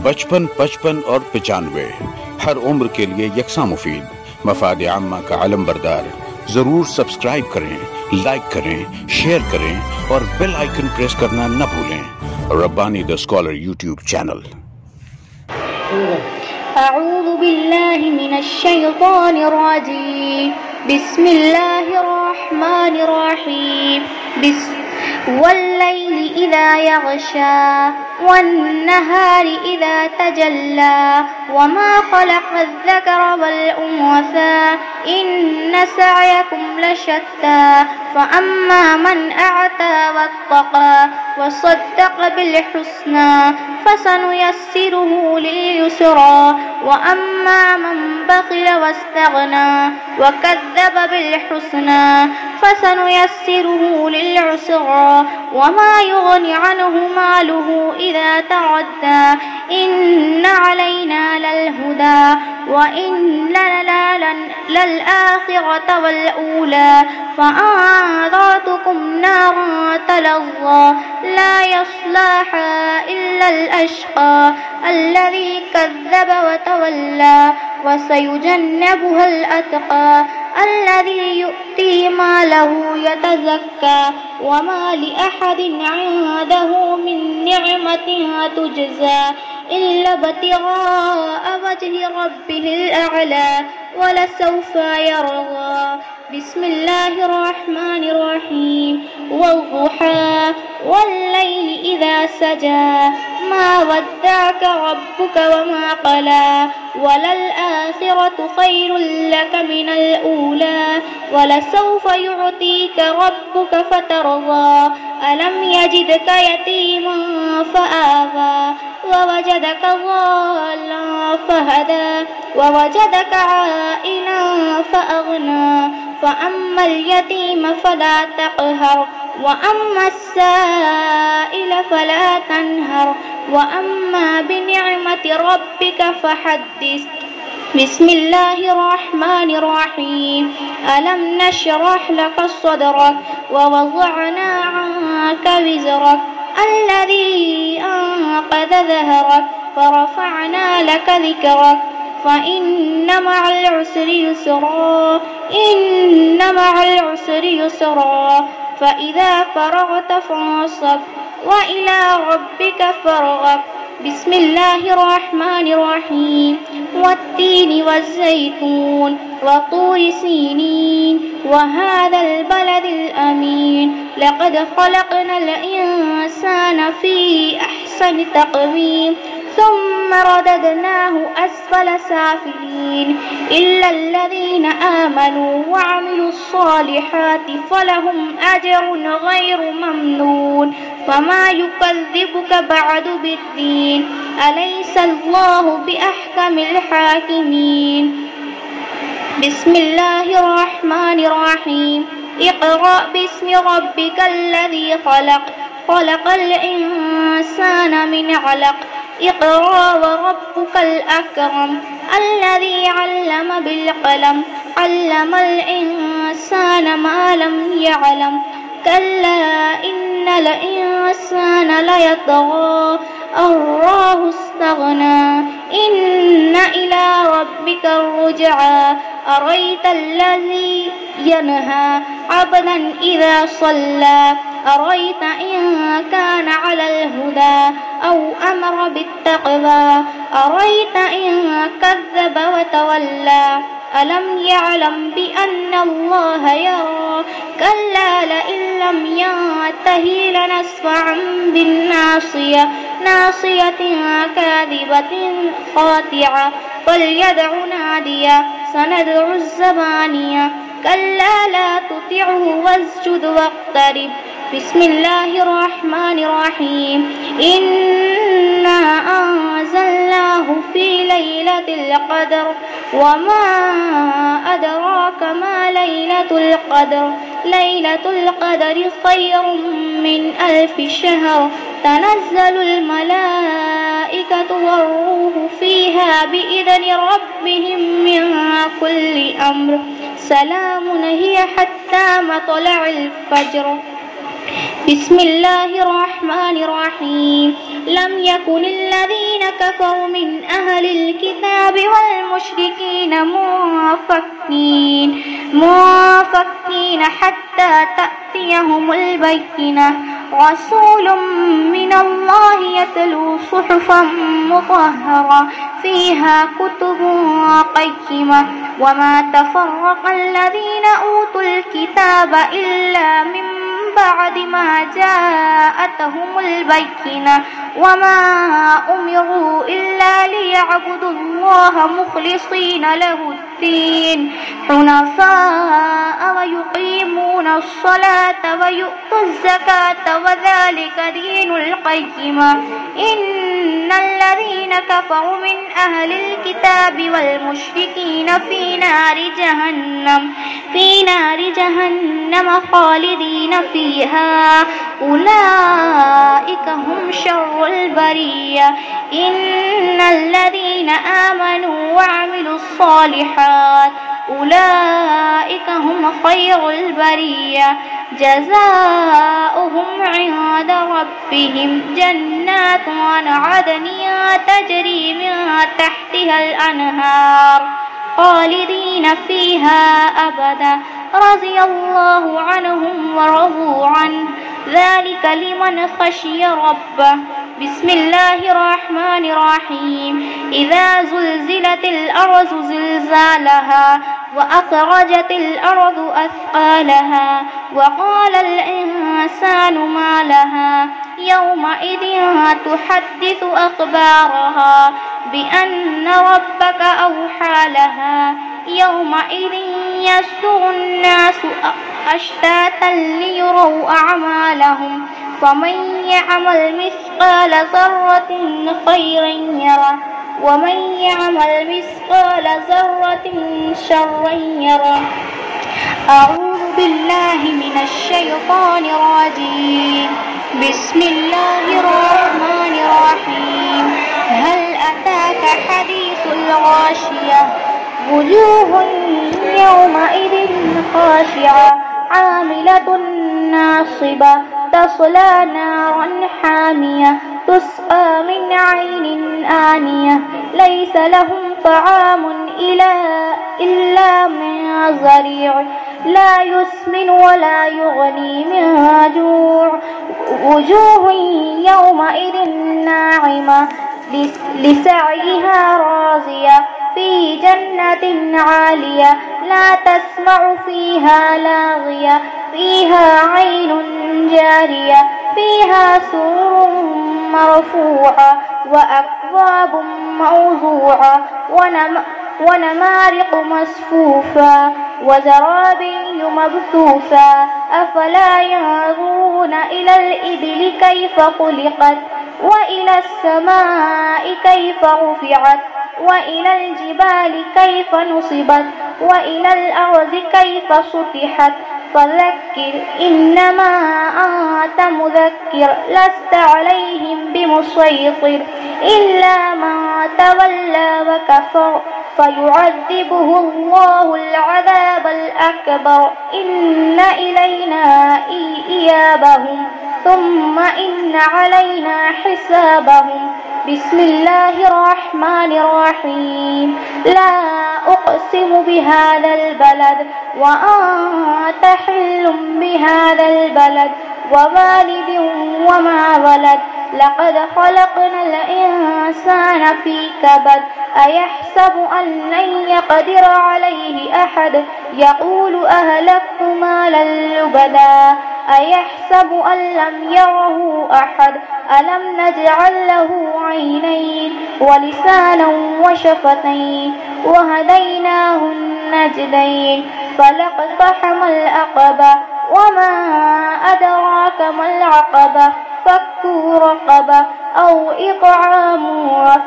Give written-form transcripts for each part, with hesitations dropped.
55, 55 और 95 हर उम्र के लिए यकसा मुफीद, मफाद आम्मा का अलम बरदार। जरूर सब्सक्राइब करें, लाइक करें, शेयर करें और बेल आइकन प्रेस करना न भूलें। Rabbani the scholar YouTube channel. अऊज़ु बिल्लाहि मिनश शैतानिर रजीम। बिस्मिल्लाहिर रहमानिर रहीम। वल्लैलि इज़ा यग़शा वन्नहारि इज़ा तजल्ला वमा खलक़ज़ ज़करा वल उन्सा इन्न सअयकुम लशत्ता फ़अम्मा मन अअता वत्तक़ा वसद्दक़ बिलहुस्ना फसनुयस्सिरुहु लिलयुस्रा वअम्मा मन बख़िल वस्तग़ना वकज़्ज़ब बिलहुस्ना फसनुयस्सिरुहु लिलउस्रा वमा युग़नि अन्हु मालुहु इज़ा तग़द्दा इन्न अलैना ललहुदा व इन्न लना ललआखिरत वलऊला फ़अन्ज़रतुकुम नारन तलज़्ज़ा ला यस्लाहा इल्लल अश्क़ा अल्लज़ी कज़्ज़ब वतवल्ला वसयुजन्नबुहल अत्क़ा अल्लज़ी यु'ती मालहु यतज़क्का वमा लिअहदिन इंदहु मिन निअमतिन तुजज़ा इल्ला इब्तिग़ाअ वज्हि रब्बिहिल अअला वलसौफ़ यरज़ा। बिस्मिल्लाहिर रहमानिर रहीम। वद्दुहा वल्लैलि इज़ा सजा मा वद्दअक रब्बुक वमा क़ला वललआखिरतु खैरुल लक मिनल ऊला वलसौफ़ यु'तीक रब्बुक फ़तर्ज़ा अलम यजिदक यतीमन फ़आवा ववजदक ज़ाल्लन फ़हदा ववजदक आइलन फ़अग़ना फ़अम्मल यतीम फ़ला तक़हर वअम्मा अस्साइल फ़ला तन्हर वअम्मा बिनिअमति रब्बिक फ़हद्दिस। बिस्मिल्लाहिर रहमानिर रहीम। अलम नशरह लक सदरक ववज़अना अन्क विज़रक अल्लज़ी अन्क़ज़ ज़हरक फ़रफ़अना लक ज़िक्रक फ़इन्न मअल उसरि युस्रा इन्न मअल उसरि युस्रा फ़इज़ा फ़रग़त फ़ंसब वइला रब्बिक फ़रग़ब। बिस्मिल्लाहिर रहमानिर रहीम। वत्तीनि वज़्ज़ैतून वतूरि सीनीन वहाज़ल बलदिल अमीन लक़द ख़लक़नल इंसान फ़ी अहसनि तक़वीम सुम्मा रददनाहु अस्फ़ल साफ़िलीन इल्लल्लज़ीना आमनू वअमिलुस्सालिहाति फ़लहुम अज्रुन ग़ैरु ममनून फ़मा युकज़्ज़िबुक बअदु बिद्दीन अलैसल्लाहु बिअहकमिल हाकिमीन। बिस्मिल्लाहिर रहमानिर रहीम। इक़रा बिस्मि रब्बिकल्लज़ी ख़लक़ ख़लक़ल इंसाना मिन अलक़ इक़रा वरब्बुकल अकरम अल्लज़ी अल्लम बिलक़लम अल्लमल इंसाना मा लम यअलम कल्ला इन्नल इंसाना लयतग़ा अर्राहु इस्तग़ना इन्न इला रब्बिकर रुजआ अरअयतल्लज़ी यनहा अबदन इज़ा सल्ला अरअयत इन कान अलल हुदा औ अमर बित्तक़वा अरअयत इन कज़्ज़ब वतवल्ला अलम यअलम बिअन्नल्लाह यरा कल्ला लइन लम यंतहि लनस्फ़अन बिन्नासिया नासियतिन काज़िबतिन ख़ातिआ फ़ल्यदअ नादिया सनदअु ज़बानिया कल्ला ला तुतिअहु वस्जुद वक़्तरिब। बिस्मिल्लाहिर रहमानिर रहीम। इन्ना अंज़लनाहु फ़ी लैलतिल क़द्र वमा अदराक मा लैलतुल क़द्र लैलतुल क़द्रि ख़ैरुम मिन अल्फ़ि शहर तनज़्ज़लुल मलाइकतु वर्रूहु फ़ीहा बिइज़्नि रब्बिहिम मिन कुल्लि अम्र सलामुन हिय हत्ता मतलअल फ़ज्र। बिस्मिल्लाहिर्रहमानिर्रहीम। लम यकुनिल्लज़ीन كفروا من أهل الكتاب والمشركين منفكين حتى تأتيهم البينة رسول من الله يتلو صحفا مطهرة فيها كتب قيمة وما تفرق الذين أوتوا الكتاب إلا من بعد ما جاءتهم البينة وما أمروا إلا ليعبدوا الله مخلصين له الدين حنفاء ويقيمون الصلاة ويؤتوا الزكاة وذلك دين القيمة إن الذين كفروا من أهل الكتاب والمشركين في نار جهنم خالدين فيها أولئك هم شر البرية إن الذين آمنوا وعملوا الصالحات أولئك هم خير البرية جزاؤهم عند ربهم جنات عدن تجري من تحتها الأنهار خالدين فيها أبدا رضي الله عنهم ورضوا عنه ذلك لمن خشي ربه. بسم الله الرحمن الرحيم إذا زلزلت الأرض زلزالها وأخرجت الأرض أثقالها وقال الإنسان ما لها يومئذ تحدث أخبارها بأن ربك أوحى لها يومئذ يصدر الناس أشتاتا ليروا أعمالهم فمن يعمل مثقال ذرة خيرا يره ومن يعمل مثقال ذرة شرا يره. أعوذ بالله من الشيطان الرجيم. بسم الله الرحمن الرحيم. هل أتاك حديث الغاشية وجوه يومئذ خاشعة عاملة ناصبة تصلى نارا حامية تسقى من عين آنية ليس لهم طعام إلا من ضريع لا يسمن ولا يغني من جوع وجوه يومئذ ناعمة لسعيها راضية في جنة عالية لا تسمع فيها لاغية فيها عين جارية فيها سرر مرفوعة وأكواب موضوعة ونمارق مصفوفة وزرابي مبثوثة أفلا ينظرون إلى الإبل كيف خلقت وإلى السماء كيف رفعت وإلى الجبال كيف نصبت وإلى الأرض كيف سطحت فذكر إنما أنت مذكر لست عليهم بمسيطر إلا من تولى وكفر فيعذبه الله العذاب الأكبر إن إلينا إيابهم ثم إن علينا حسابهم. بسم الله الرحمن الرحيم. لا أقسم بهذا البلد وأنت حل بهذا البلد ووالد وما ولد لقد خلقنا الإنسان في كبد أيحسب أن لن يقدر عليه أحد يقول أهلكت مالا لبدا أيحسب أن لم يره أحد ألم نجعل له عينين ولسانا وشفتين وهديناه النجدين فلاقتحم العقبة وما أدراك ما العقبة فك رقبة أو إطعام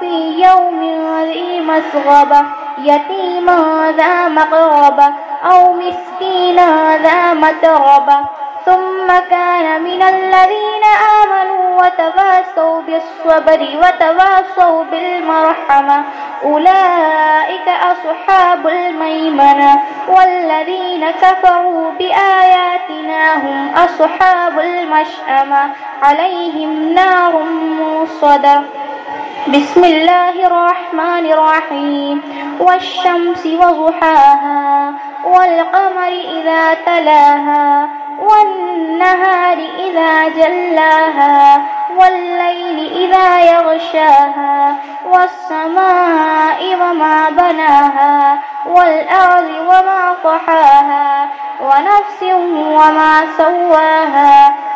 في يوم ذي مسغبة يتيما ذا مقربة أو مسكينا ذا متربة ثم كان من الذين آمنوا وتواصوا بالصبر وتواصوا بالمرحمة أولئك أصحاب الميمنة والذين كفروا بآياتنا هم أصحاب المشأمة عليهم نار موصدة. बिस्मिल्लाहिर्रहमानिर्रहीम वश्शम्सि वज़ुहाहा वल्क़मरि इज़ा तलाहा वन्नहारि इज़ा जल्लाहा वल्लैलि इज़ा यग़शाहा वस्समाइ वमा बनाहा वल्अर्ज़ि वमा तहाहा वनफ्सिन वमा सव्वाहा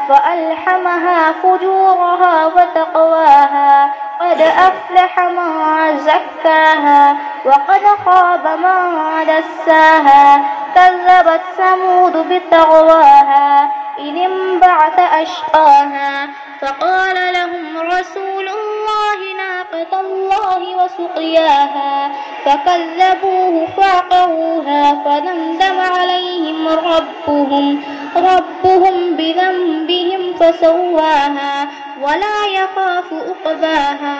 फ़अल्हमहा फ़ुजूरहा वतक़वाहा क़द अफ़्लह मन ज़क्काहा वक़द ख़ाब मन दस्साहा कज़्ज़बत समूद बितग़वाहा इज़ इंबअथ अशक़ाहा फ़क़ाल लहुम रसूलुल्लाहि नाक़तल्लाहि वसुक़याहा फ़कज़्ज़बूहु फ़अक़रूहा फ़दमदम अलैहिम रब्बुहुम बिज़ंबिहिम फ़सव्वाहा वला यख़ाफ़ु उक़बाहा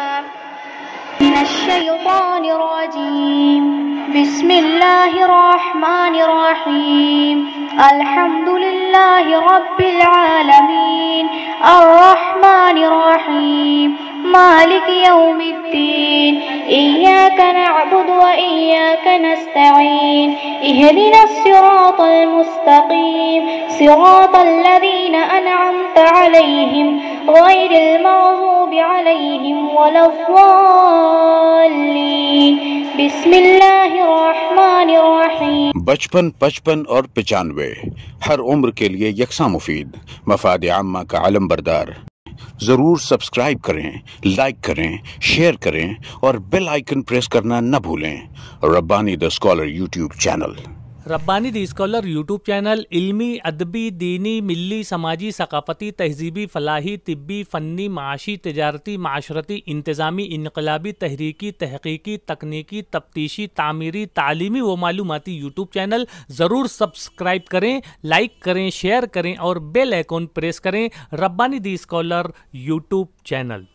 मिनश्शैतानिर्रजीम बिस्मिल्लाहिर्रहमानिर्रहीम अल्हम्दुलिल्लाहि रब्बिल आलमीन अर्रहमानिर्रहीम मालिकि यौमिद्दीन इय्याक नअबुदु व इय्याक नस्तईन इहदिनस सिरातल मुस्तक़ीम सिरातल लज़ीना अनअमत अलैहिम गैरिल मग़ज़ूबि अलैहिम वलद्दाल्लीन बिस्मिल्लाहिर्रहमानिर्रहीम। बचपन, 55 और 95 हर उम्र के लिए यकसा मुफीद मफाद आम्मा का आलम बरदार। जरूर सब्सक्राइब करें, लाइक करें, शेयर करें और बेल आइकन प्रेस करना न भूलें। Rabbani the scholar YouTube channel. Rabbani the scholar YouTube channel इल्मी, अदबी, दीनी, मिल्ली, समाजी, सकाफती, तहजीबी, फलाही, तिब्बी, फ़न्नी, माशी, तिजारती, माशरती, इंतज़ामी, इनकलाबी, तहरीकी, तहकीकी, तकनीकी, तफ्तीशी, तामीरी, तालीमी व मालूमाती यूट्यूब चैनल। ज़रूर सब्सक्राइब करें, लाइक करें, शेयर करें और बेल आइकन प्रेस करें। रब्बानी दी स्कॉलर यूट्यूब चैनल।